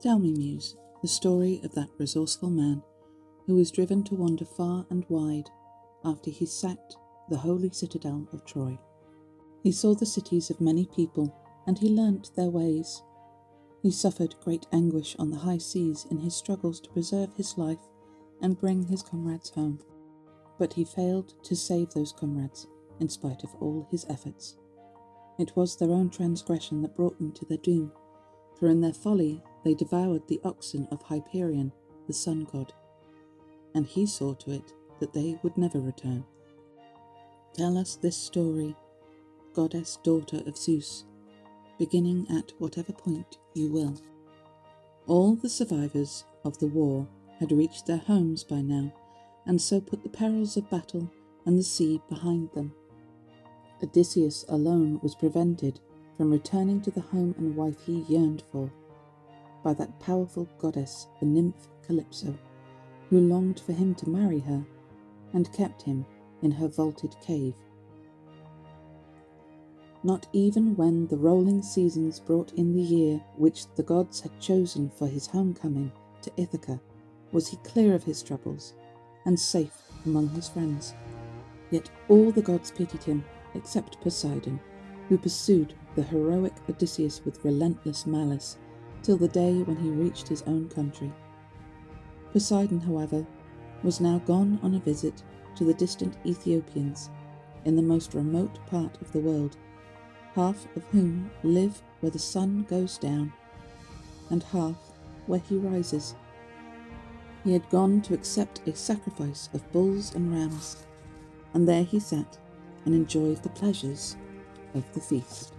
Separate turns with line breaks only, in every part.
Tell me, Muse, the story of that resourceful man who was driven to wander far and wide after he sacked the holy citadel of Troy. He saw the cities of many people, and he learnt their ways. He suffered great anguish on the high seas in his struggles to preserve his life and bring his comrades home. But he failed to save those comrades, in spite of all his efforts. It was their own transgression that brought them to their doom, for in their folly they devoured the oxen of Hyperion, the sun god, and he saw to it that they would never return. Tell us this story, goddess daughter of Zeus, beginning at whatever point you will. All the survivors of the war had reached their homes by now, and so put the perils of battle and the sea behind them. Odysseus alone was prevented from returning to the home and wife he yearned for, by that powerful goddess, the nymph Calypso, who longed for him to marry her, and kept him in her vaulted cave. Not even when the rolling seasons brought in the year which the gods had chosen for his homecoming to Ithaca was he clear of his troubles, and safe among his friends. Yet all the gods pitied him, except Poseidon, who pursued the heroic Odysseus with relentless malice, till the day when he reached his own country. Poseidon, however, was now gone on a visit to the distant Ethiopians, in the most remote part of the world, half of whom live where the sun goes down, and half where he rises. He had gone to accept a sacrifice of bulls and rams, and there he sat and enjoyed the pleasures of the feast.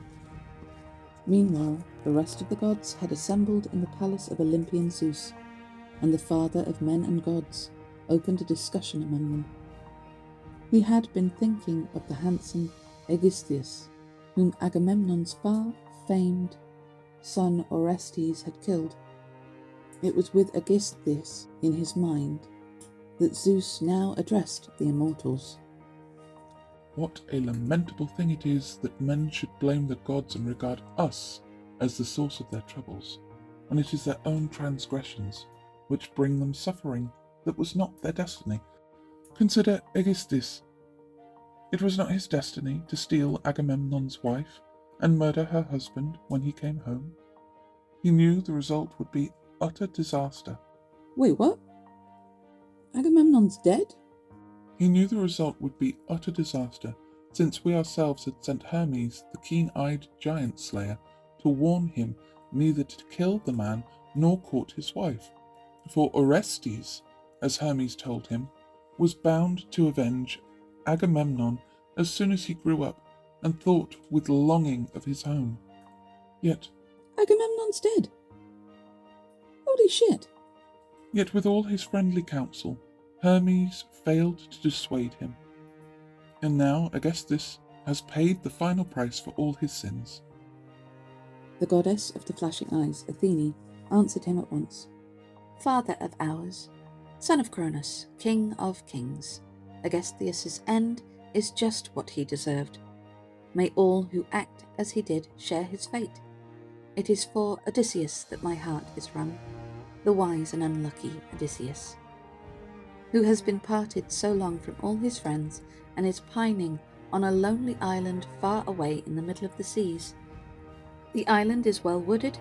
Meanwhile, the rest of the gods had assembled in the palace of Olympian Zeus, and the father of men and gods opened a discussion among them. He had been thinking of the handsome Aegistheus, whom Agamemnon's far-famed son Orestes had killed. It was with Aegistheus in his mind that Zeus now addressed the immortals.
What a lamentable thing it is that men should blame the gods and regard us as the source of their troubles, when it is their own transgressions which bring them suffering that was not their destiny. Consider Aegistheus. It was not his destiny to steal Agamemnon's wife and murder her husband when he came home. He knew the result would be utter disaster.
Wait, what? Agamemnon's dead?
He knew the result would be utter disaster, since we ourselves had sent Hermes, the keen-eyed giant slayer, to warn him neither to kill the man nor court his wife. For Orestes, as Hermes told him, was bound to avenge Agamemnon as soon as he grew up, and thought with longing of his home. Yet
Agamemnon's dead. Holy shit.
Yet with all his friendly counsel, Hermes failed to dissuade him. And now Aegisthus has paid the final price for all his sins.
The goddess of the flashing eyes, Athene, answered him at once. Father of ours, son of Cronus, king of kings, Aegistheus' end is just what he deserved. May all who act as he did share his fate. It is for Odysseus that my heart is wrung, the wise and unlucky Odysseus, who has been parted so long from all his friends and is pining on a lonely island far away in the middle of the seas. The island is well wooded,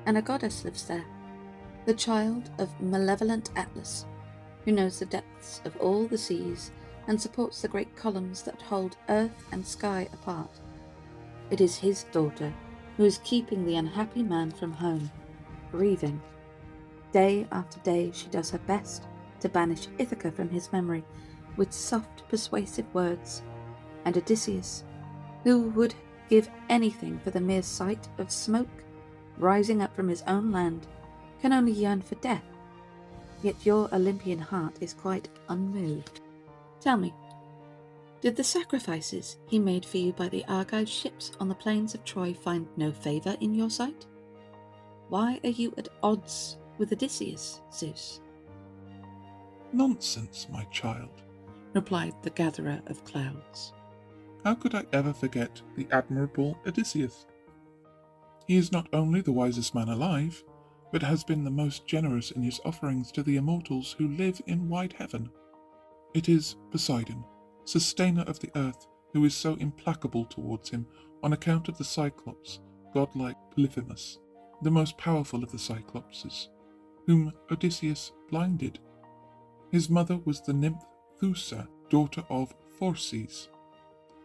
and a goddess lives there, the child of malevolent Atlas, who knows the depths of all the seas and supports the great columns that hold earth and sky apart. It is his daughter who is keeping the unhappy man from home, grieving. Day after day she does her best to banish Ithaca from his memory with soft, persuasive words, and Odysseus, who would give anything for the mere sight of smoke rising up from his own land, can only yearn for death. Yet your Olympian heart is quite unmoved. Tell me, did the sacrifices he made for you by the Argive ships on the plains of Troy find no favour in your sight? Why are you at odds with Odysseus, Zeus?
Nonsense, my child,
replied the gatherer of clouds.
How could I ever forget the admirable Odysseus? He is not only the wisest man alive, but has been the most generous in his offerings to the immortals who live in wide heaven. It is Poseidon, sustainer of the earth, who is so implacable towards him on account of the Cyclops, godlike Polyphemus, the most powerful of the Cyclopses, whom Odysseus blinded. His mother was the nymph Thoosa, daughter of Phorcys,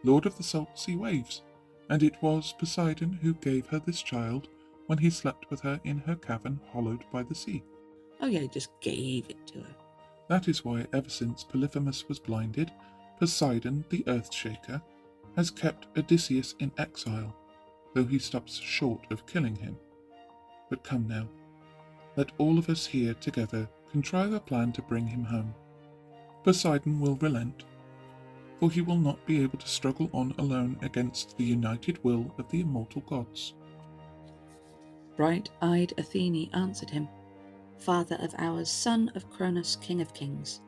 lord of the salt sea waves, and it was Poseidon who gave her this child when he slept with her in her cavern hollowed by the sea.
Oh yeah, he just gave it to her.
That is why ever since Polyphemus was blinded, Poseidon, the earth-shaker, has kept Odysseus in exile, though he stops short of killing him. But come now, let all of us here together contrive a plan to bring him home. Poseidon will relent, for he will not be able to struggle on alone against the united will of the immortal gods.
Bright-eyed Athene answered him, Father of ours, son of Cronus, king of kings,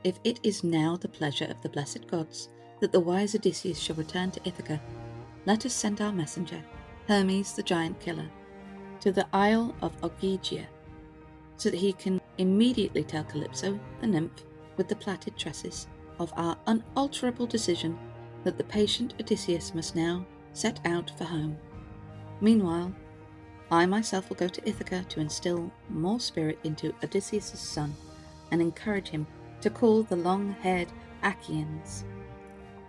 if it is now the pleasure of the blessed gods that the wise Odysseus shall return to Ithaca, let us send our messenger, Hermes the giant killer, to the isle of Ogygia, so that he can immediately tell Calypso, the nymph with the plaited tresses, of our unalterable decision that the patient Odysseus must now set out for home. Meanwhile, I myself will go to Ithaca to instill more spirit into Odysseus' son and encourage him to call the long-haired Achaeans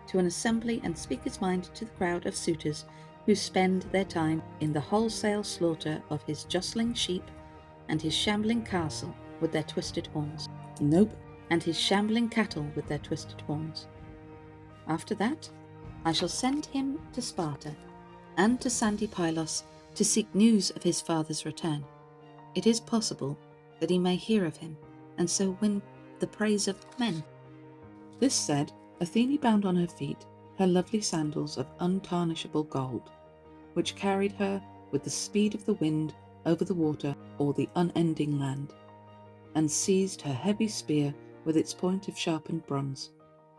to an assembly and speak his mind to the crowd of suitors who spend their time in the wholesale slaughter of his jostling sheep and his shambling castle with their twisted horns. And his shambling cattle with their twisted horns. After that, I shall send him to Sparta and to sandy Pylos to seek news of his father's return. It is possible that he may hear of him, and so win the praise of men. This said, Athene bound on her feet her lovely sandals of untarnishable gold, which carried her with the speed of the wind over the water or the unending land, and seized her heavy spear with its point of sharpened bronze,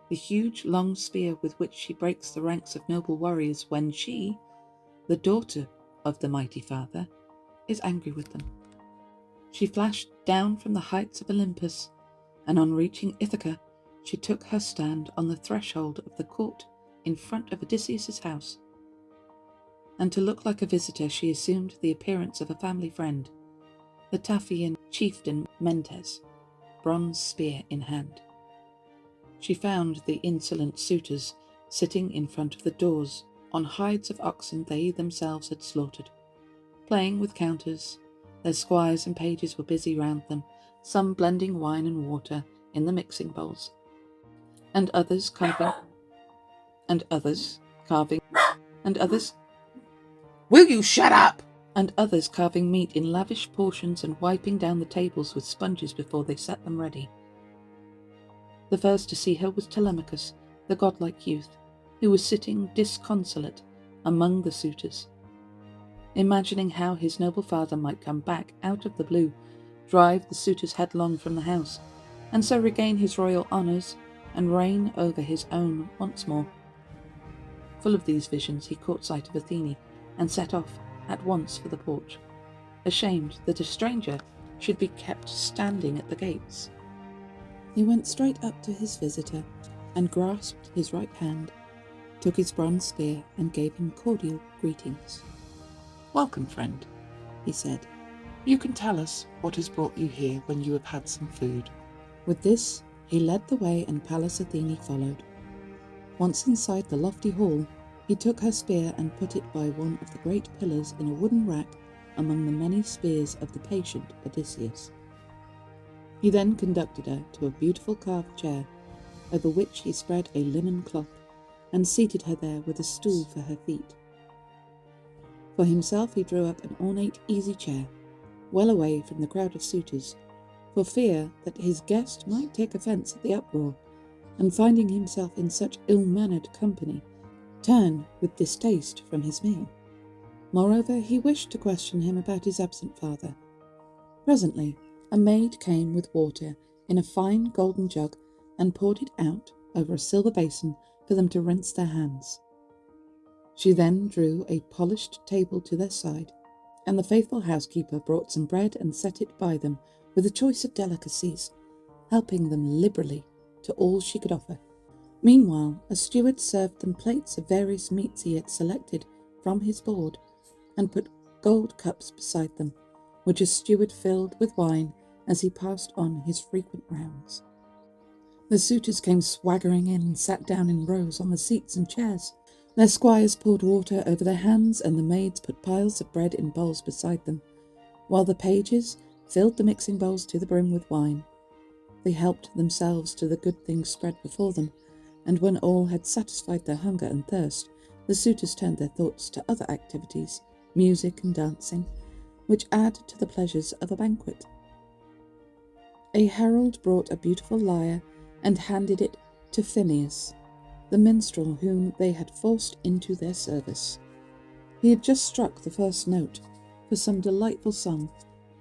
the huge long spear with which she breaks the ranks of noble warriors when she, the daughter of the mighty father, is angry with them. She flashed down from the heights of Olympus, and on reaching Ithaca, she took her stand on the threshold of the court in front of Odysseus' house. And to look like a visitor, she assumed the appearance of a family friend, the Taphian chieftain Mentes, bronze spear in hand. She found the insolent suitors sitting in front of the doors on hides of oxen they themselves had slaughtered, playing with counters. Their squires and pages were busy round them, some blending wine and water in the mixing bowls, and others carving,
Will you shut up?
and others carving meat in lavish portions and wiping down the tables with sponges before they set them ready. The first to see her was Telemachus, the godlike youth, who was sitting disconsolate among the suitors, imagining how his noble father might come back out of the blue, drive the suitors headlong from the house, and so regain his royal honours and reign over his own once more. Full of these visions, he caught sight of Athene and set off at once for the porch, ashamed that a stranger should be kept standing at the gates. He went straight up to his visitor and grasped his right hand, took his bronze spear and gave him cordial greetings.
Welcome, friend, he said. You can tell us what has brought you here when you have had some food.
With this, he led the way and Pallas Athene followed. Once inside the lofty hall, he took her spear and put it by one of the great pillars in a wooden rack among the many spears of the patient Odysseus. He then conducted her to a beautiful carved chair, over which he spread a linen cloth, and seated her there with a stool for her feet. For himself he drew up an ornate easy chair, well away from the crowd of suitors, for fear that his guest might take offence at the uproar, and finding himself in such ill-mannered company, turn with distaste from his meal. Moreover, he wished to question him about his absent father. Presently, a maid came with water in a fine golden jug and poured it out over a silver basin for them to rinse their hands. She then drew a polished table to their side, And the faithful housekeeper brought some bread and set it by them with a choice of delicacies, helping them liberally to all she could offer. Meanwhile, a steward served them plates of various meats he had selected from his board, and put gold cups beside them, which a steward filled with wine as he passed on his frequent rounds. The suitors came swaggering in and sat down in rows on the seats and chairs. Their squires poured water over their hands, and the maids put piles of bread in bowls beside them, while the pages filled the mixing bowls to the brim with wine. They helped themselves to the good things spread before them, and when all had satisfied their hunger and thirst, the suitors turned their thoughts to other activities, music and dancing, which add to the pleasures of a banquet. A herald brought a beautiful lyre and handed it to Phineus, the minstrel whom they had forced into their service. He had just struck the first note for some delightful song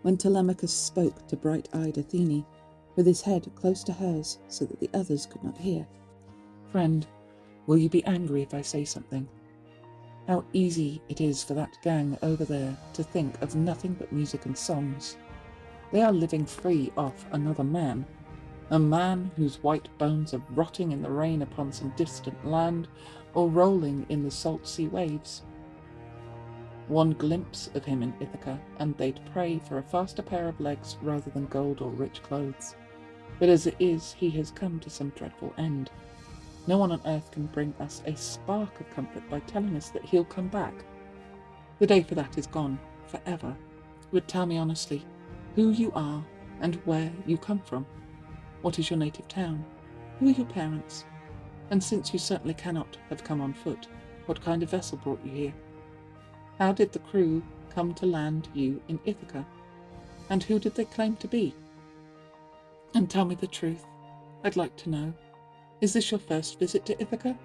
when Telemachus spoke to bright-eyed Athene, with his head close to hers so that the others could not hear.
Friend, will you be angry if I say something? How easy it is for that gang over there to think of nothing but music and songs. They are living free off another man, a man whose white bones are rotting in the rain upon some distant land, or rolling in the salt sea waves. One glimpse of him in Ithaca, and they'd pray for a faster pair of legs rather than gold or rich clothes. But as it is, he has come to some dreadful end. No one on earth can bring us a spark of comfort by telling us that he'll come back. The day for that is gone, forever. But tell me honestly, who you are and where you come from. What is your native town? Who are your parents? And since you certainly cannot have come on foot, what kind of vessel brought you here? How did the crew come to land you in Ithaca? And who did they claim to be? And tell me the truth. I'd like to know. Is this your first visit to Ithaca?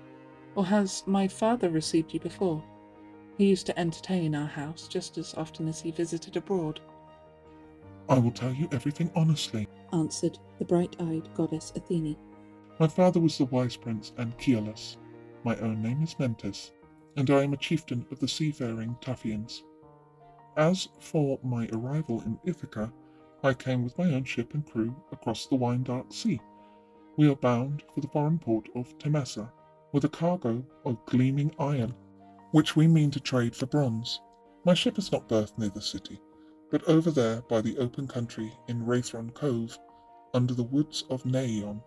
Or has my father received you before? He used to entertain in our house just as often as he visited abroad.
I will tell you everything honestly,
Answered the bright-eyed goddess Athene.
My father was the wise prince Anchialus. My own name is Mentes, and I am a chieftain of the seafaring Taphians. As for my arrival in Ithaca, I came with my own ship and crew across the wine-dark sea. We are bound for the foreign port of Temesa, with a cargo of gleaming iron, which we mean to trade for bronze. My ship is not berthed near the city, but over there by the open country in Raythron Cove, under the woods of Neion.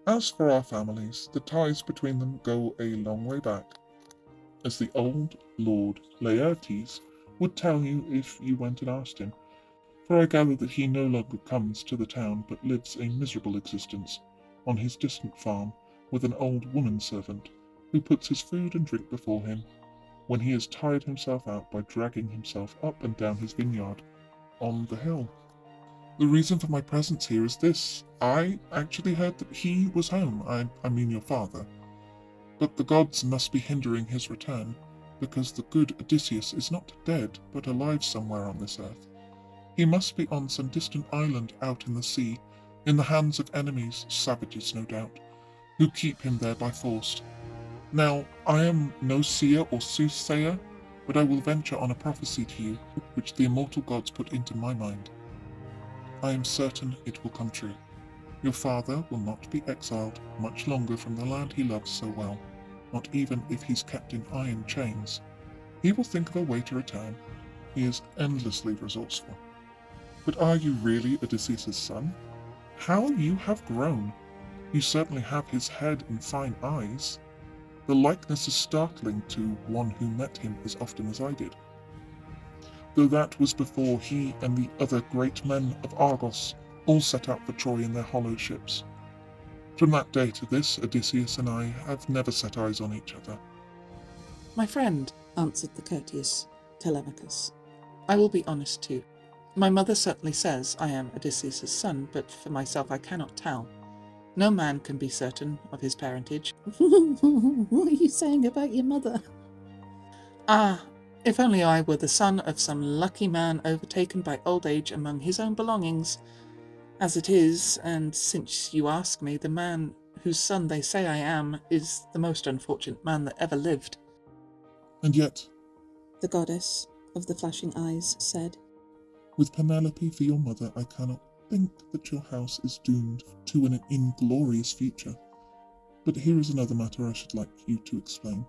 As for our families, the ties between them go a long way back, as the old Lord Laertes would tell you if you went and asked him, for I gather that he no longer comes to the town but lives a miserable existence on his distant farm with an old woman-servant who puts his food and drink before him when he has tired himself out by dragging himself up and down his vineyard on the hill. The reason for my presence here is this. I actually heard that he was home, I mean your father, but the gods must be hindering his return, because the good Odysseus is not dead but alive somewhere on this earth. He must be on some distant island out in the sea, in the hands of enemies, savages no doubt, who keep him there by force. Now, I am no seer or soothsayer, but I will venture on a prophecy to you, which the immortal gods put into my mind. I am certain it will come true. Your father will not be exiled much longer from the land he loves so well, not even if he's kept in iron chains. He will think of a way to return. He is endlessly resourceful. But are you really Odysseus' son? How you have grown! You certainly have his head and fine eyes. The likeness is startling to one who met him as often as I did, though that was before he and the other great men of Argos all set out for Troy in their hollow ships. From that day to this, Odysseus and I have never set eyes on each other.
My friend,
Answered the courteous Telemachus.
I will be honest too. My mother certainly says I am Odysseus' son, but for myself I cannot tell. No man can be certain of his parentage.
What are you saying about your mother?
Ah, if only I were the son of some lucky man overtaken by old age among his own belongings. As it is, and since you ask me, the man whose son they say I am is the most unfortunate man that ever lived.
And yet,
The goddess of the flashing eyes said,
"With Penelope for your mother, I cannot think that your house is doomed to an inglorious future. But here is another matter I should like you to explain.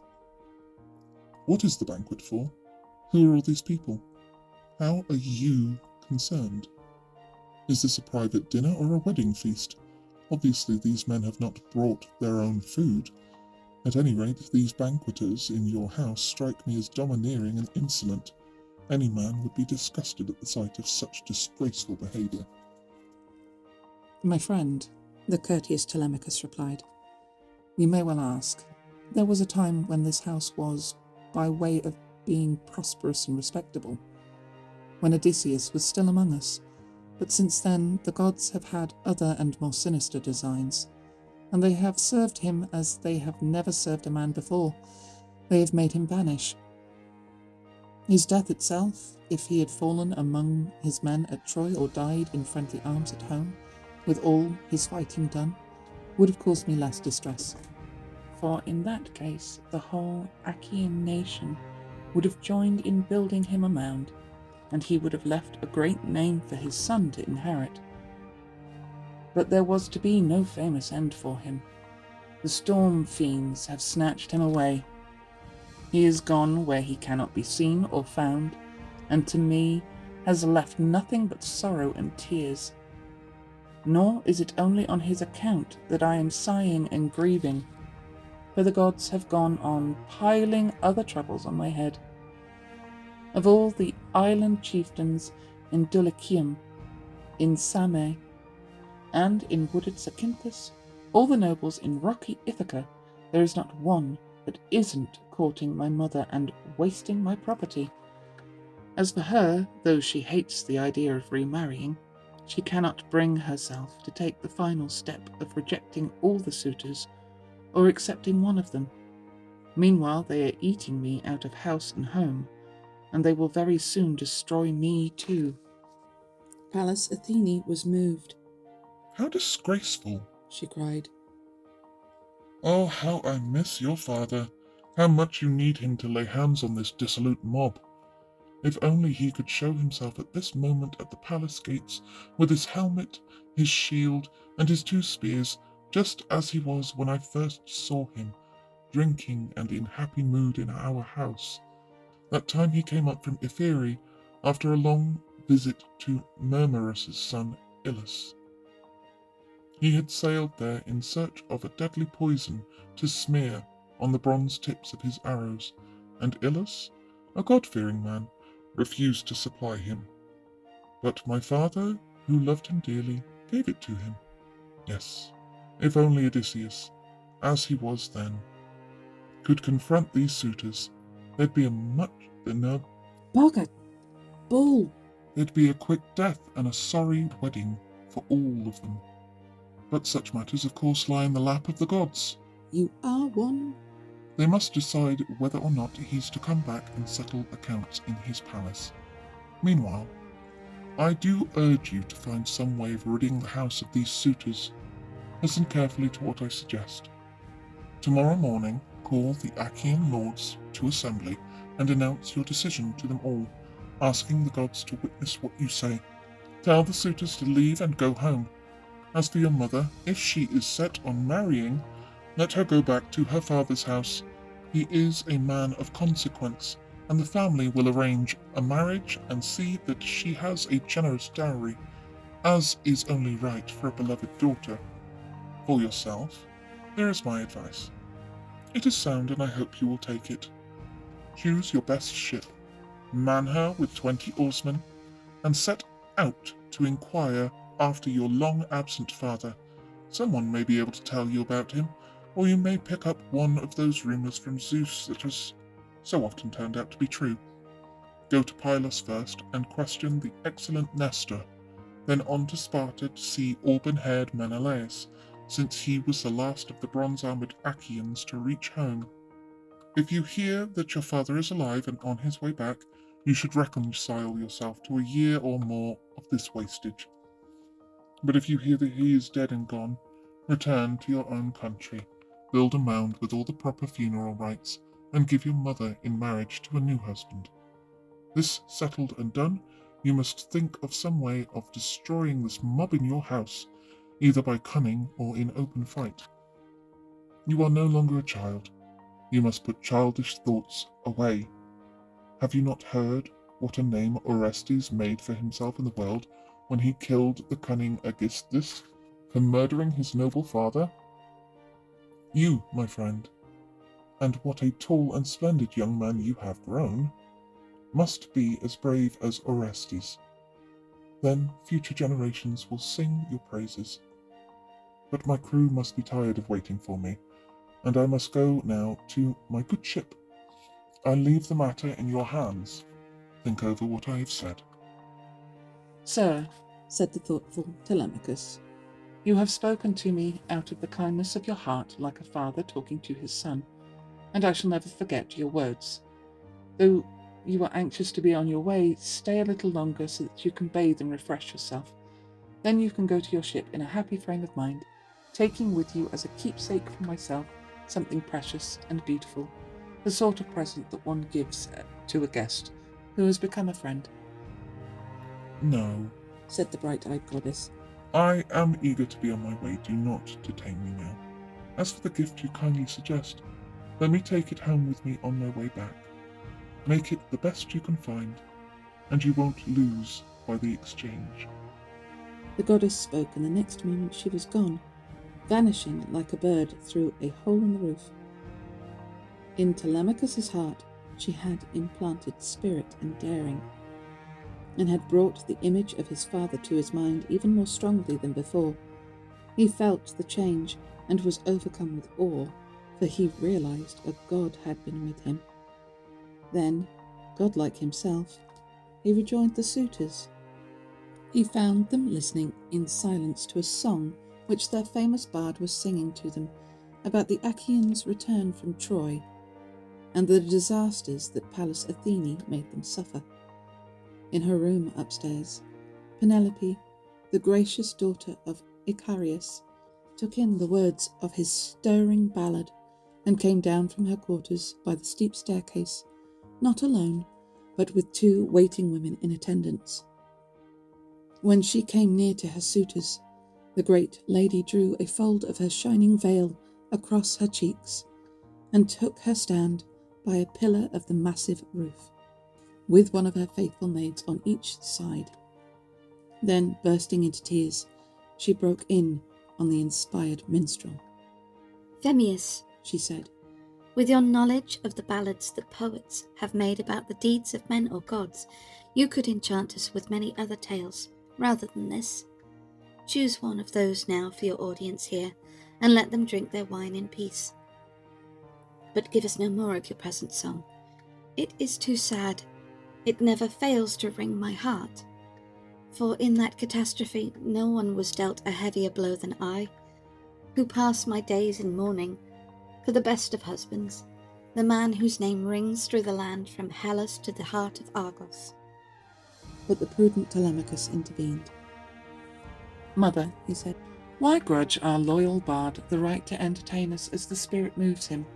What is the banquet for? Who are all these people? How are you concerned? Is this a private dinner or a wedding feast? Obviously, these men have not brought their own food. At any rate, these banqueters in your house strike me as domineering and insolent. Any man would be disgusted at the sight of such disgraceful behaviour."
My friend, the courteous Telemachus replied, you may well ask. There was a time when this house was, by way of being prosperous and respectable, when Odysseus was still among us, but since then the gods have had other and more sinister designs, and they have served him as they have never served a man before. They have made him vanish. His death itself, if he had fallen among his men at Troy or died in friendly arms at home, with all his fighting done, would have caused me less distress. For in that case, the whole Achaean nation would have joined in building him a mound, and he would have left a great name for his son to inherit. But there was to be no famous end for him. The storm fiends have snatched him away. He is gone where he cannot be seen or found, and to me has left nothing but sorrow and tears. Nor is it only on his account that I am sighing and grieving, for the gods have gone on piling other troubles on my head. Of all the island chieftains in Dulichium, in Same, and in wooded Zacynthus, all the nobles in rocky Ithaca, there is not one that isn't courting my mother and wasting my property. As for her, though she hates the idea of remarrying, she cannot bring herself to take the final step of rejecting all the suitors, or accepting one of them. Meanwhile they are eating me out of house and home, and they will very soon destroy me too."
Pallas Athene was moved.
"How disgraceful!"
she cried.
"Oh, how I miss your father! How much you need him to lay hands on this dissolute mob! If only he could show himself at this moment at the palace gates, with his helmet, his shield, and his 2 spears, just as he was when I first saw him, drinking and in happy mood in our house. That time he came up from Ephyre after a long visit to Murmerus's son Ilus. He had sailed there in search of a deadly poison to smear on the bronze tips of his arrows, and Ilus, a God-fearing man, refused to supply him. But my father, who loved him dearly, gave it to him. Yes, if only Odysseus, as he was then, could confront these suitors, there'd be
Boggart! Bull!
there'd be a quick death and a sorry wedding for all of them. But such matters, of course, lie in the lap of the gods.
You are one.
They must decide whether or not he's to come back and settle accounts in his palace. Meanwhile, I do urge you to find some way of ridding the house of these suitors. Listen carefully to what I suggest. Tomorrow morning, call the Achaean lords to assembly and announce your decision to them all, asking the gods to witness what you say. Tell the suitors to leave and go home. As for your mother, if she is set on marrying, let her go back to her father's house. He is a man of consequence, and the family will arrange a marriage and see that she has a generous dowry, as is only right for a beloved daughter. For yourself, there is my advice. It is sound, and I hope you will take it. Choose your best ship, man her with 20 oarsmen, and set out to inquire after your long-absent father. Someone may be able to tell you about him, or you may pick up one of those rumours from Zeus that has so often turned out to be true. Go to Pylos first and question the excellent Nestor, then on to Sparta to see auburn-haired Menelaus, since he was the last of the bronze-armoured Achaeans to reach home. If you hear that your father is alive and on his way back, you should reconcile yourself to a year or more of this wastage. But if you hear that he is dead and gone, return to your own country, build a mound with all the proper funeral rites, and give your mother in marriage to a new husband. This settled and done, you must think of some way of destroying this mob in your house, either by cunning or in open fight. You are no longer a child. You must put childish thoughts away. Have you not heard what a name Orestes made for himself in the world when he killed the cunning Aegisthus for murdering his noble father? You, my friend, and what a tall and splendid young man you have grown, must be as brave as Orestes. Then future generations will sing your praises. But my crew must be tired of waiting for me, and I must go now to my good ship. I leave the matter in your hands. Think over what I have said.
Sir,
said the thoughtful Telemachus.
you have spoken to me out of the kindness of your heart like a father talking to his son, and I shall never forget your words. Though you are anxious to be on your way, stay a little longer so that you can bathe and refresh yourself. Then you can go to your ship in a happy frame of mind, taking with you as a keepsake from myself something precious and beautiful, the sort of present that one gives to a guest who has become a friend.
No,
said the bright-eyed goddess.
I am eager to be on my way. Do not detain me now. As for the gift you kindly suggest, let me take it home with me on my way back. Make it the best you can find, and you won't lose by the exchange.
The goddess spoke, and the next moment she was gone, vanishing like a bird through a hole in the roof. In Telemachus's heart she had implanted spirit and daring, and had brought the image of his father to his mind even more strongly than before. He felt the change and was overcome with awe, for he realized a god had been with him. Then, godlike himself, he rejoined the suitors. He found them listening in silence to a song which their famous bard was singing to them about the Achaeans' return from Troy, and the disasters that Pallas Athene made them suffer. In her room upstairs, Penelope, the gracious daughter of Icarius, took in the words of his stirring ballad and came down from her quarters by the steep staircase, not alone, but with 2 waiting women in attendance. When she came near to her suitors, the great lady drew a fold of her shining veil across her cheeks and took her stand by a pillar of the massive roof, with one of her faithful maids on each side. Then, bursting into tears, she broke in on the inspired minstrel.
"Phemius,"
she said,
"with your knowledge of the ballads that poets have made about the deeds of men or gods, you could enchant us with many other tales rather than this. Choose one of those now for your audience here, and let them drink their wine in peace. But give us no more of your present song. It is too sad. It never fails to wring my heart. For in that catastrophe no one was dealt a heavier blow than I, who pass my days in mourning for the best of husbands, the man whose name rings through the land from Hellas to the heart of Argos."
but the prudent Telemachus intervened.
Mother,
He said,
why grudge our loyal bard the right to entertain us as the spirit moves him?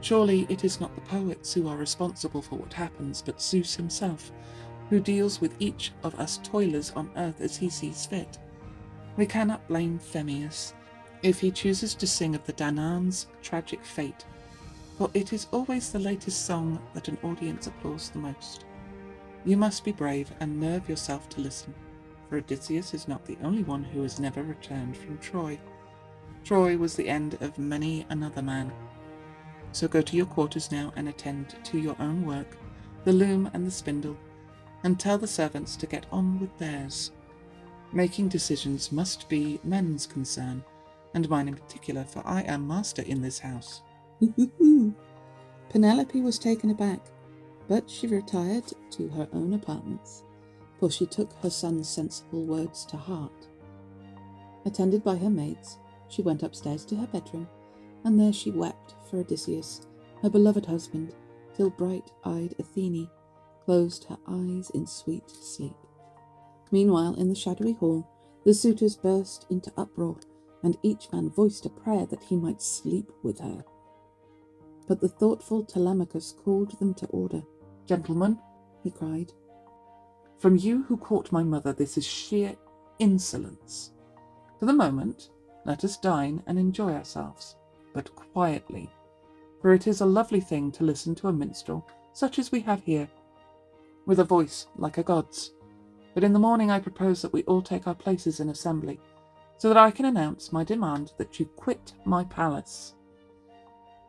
Surely it is not the poets who are responsible for what happens, but Zeus himself, who deals with each of us toilers on earth as he sees fit. We cannot blame Phemius if he chooses to sing of the Danaans' tragic fate, for it is always the latest song that an audience applauds the most. You must be brave and nerve yourself to listen, for Odysseus is not the only one who has never returned from Troy. Troy was the end of many another man. So go to your quarters now and attend to your own work, the loom and the spindle, and tell the servants to get on with theirs. Making decisions must be men's concern, and mine in particular, for I am master in this house.
"Hoo-hoo-hoo." Penelope was taken aback, but she retired to her own apartments, for she took her son's sensible words to heart. Attended by her maids, she went upstairs to her bedroom, and there she wept for Odysseus, her beloved husband, till bright-eyed Athene closed her eyes in sweet sleep. Meanwhile, in the shadowy hall, the suitors burst into uproar, and each man voiced a prayer that he might sleep with her. But the thoughtful Telemachus called them to order.
Gentlemen,
he cried.
From you who caught my mother, this is sheer insolence. For the moment, let us dine and enjoy ourselves, but quietly, for it is a lovely thing to listen to a minstrel, such as we have here, with a voice like a god's. But in the morning I propose that we all take our places in assembly, so that I can announce my demand that you quit my palace.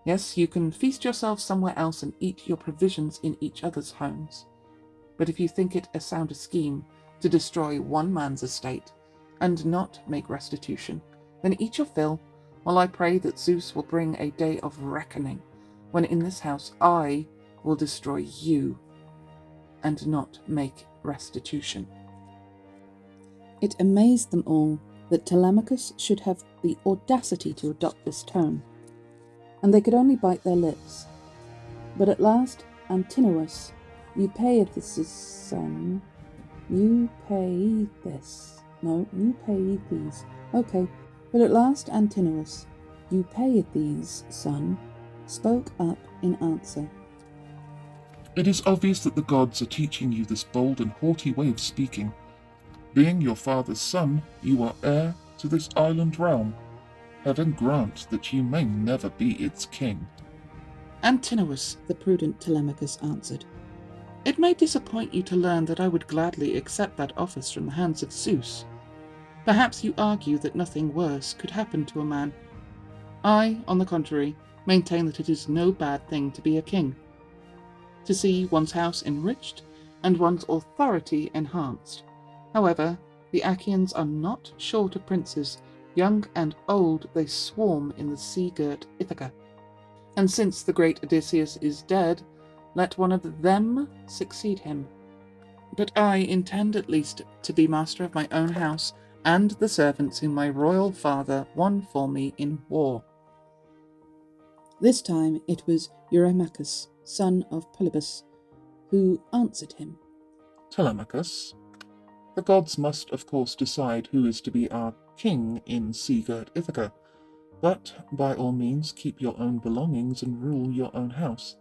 Yes, you can feast yourselves somewhere else and eat your provisions in each other's homes. But if you think it a sounder scheme to destroy one man's estate and not make restitution, then eat your fill, while I pray that Zeus will bring a day of reckoning, when in this house I will destroy you and not make restitution.
It amazed them all that Telemachus should have the audacity to adopt this tone, and they could only bite their lips. But at last Antinous, Eupeithes' son, But at last Antinous, Eupeithes' son, spoke up in answer.
It is obvious that the gods are teaching you this bold and haughty way of speaking. Being your father's son, you are heir to this island realm. Heaven grant that you may never be its king.
Antinous,
The prudent Telemachus answered.
it may disappoint you to learn that I would gladly accept that office from the hands of Zeus. Perhaps you argue that nothing worse could happen to a man. I, on the contrary, maintain that it is no bad thing to be a king, to see one's house enriched and one's authority enhanced. However, the Achaeans are not short of princes. Young and old they swarm in the sea-girt Ithaca. And since the great Odysseus is dead, let one of them succeed him. But I intend at least to be master of my own house and the servants whom my royal father won for me in war.
This time it was Eurymachus, son of Polybus, who answered him.
Telemachus, the gods must of course decide who is to be our king in sea-girt Ithaca, but by all means keep your own belongings and rule your own house.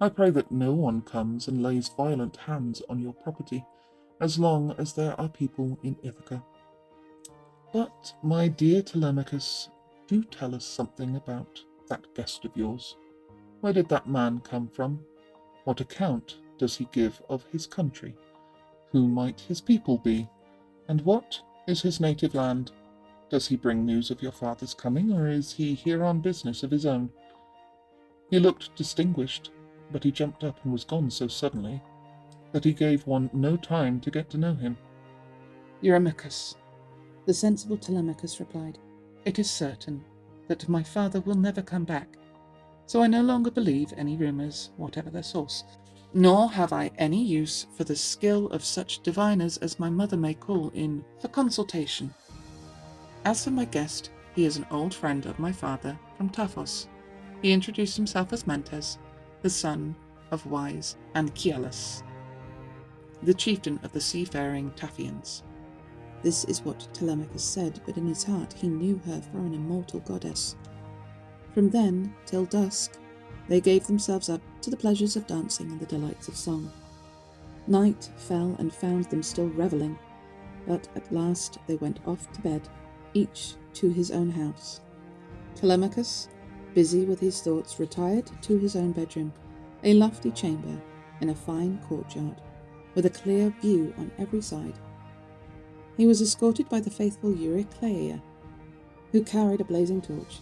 I pray that no one comes and lays violent hands on your property, as long as there are people in Ithaca. But, my dear Telemachus, do tell us something about that guest of yours. Where did that man come from? What account does he give of his country? Who might his people be? And what is his native land? Does he bring news of your father's coming, or is he here on business of his own? He looked distinguished, but he jumped up and was gone so suddenly that he gave one no time to get to know him.
Eurymachus,
The sensible Telemachus replied.
it is certain that my father will never come back, so I no longer believe any rumours, whatever their source, nor have I any use for the skill of such diviners as my mother may call in for consultation. As for my guest, he is an old friend of my father from Taphos. He introduced himself as Mentes, the son of wise Anchialus, the chieftain of the seafaring Taphians.
This is what Telemachus said, but in his heart he knew her for an immortal goddess. From then till dusk they gave themselves up to the pleasures of dancing and the delights of song. Night fell and found them still revelling, but at last they went off to bed, each to his own house. Telemachus, busy with his thoughts, retired to his own bedroom, a lofty chamber in a fine courtyard, with a clear view on every side. He was escorted by the faithful Eurycleia, who carried a blazing torch.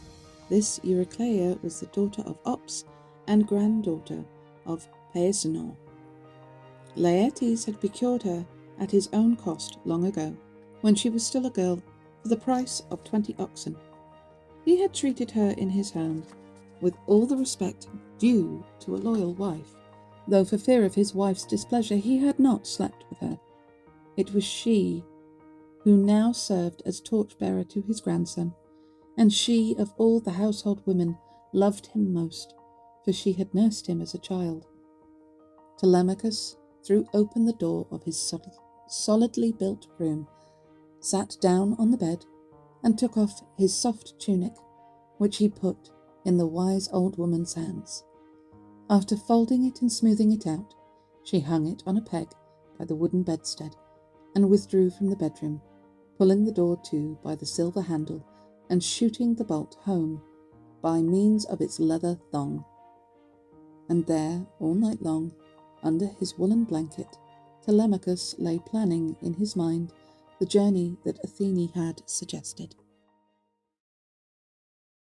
This Eurycleia was the daughter of Ops and granddaughter of Paesanor. Laertes had procured her at his own cost long ago, when she was still a girl, for the price of 20 oxen. He had treated her in his home with all the respect due to a loyal wife, though for fear of his wife's displeasure he had not slept with her. It was she who now served as torchbearer to his grandson, and she of all the household women loved him most, for she had nursed him as a child. Telemachus threw open the door of his solidly built room, sat down on the bed, and took off his soft tunic, which he put in the wise old woman's hands. After folding it and smoothing it out, She hung it on a peg by the wooden bedstead and withdrew from the bedroom, pulling the door to by the silver handle and shooting the bolt home by means of its leather thong. And there, all night long, under his woolen blanket, Telemachus lay planning in his mind the journey that Athene had suggested.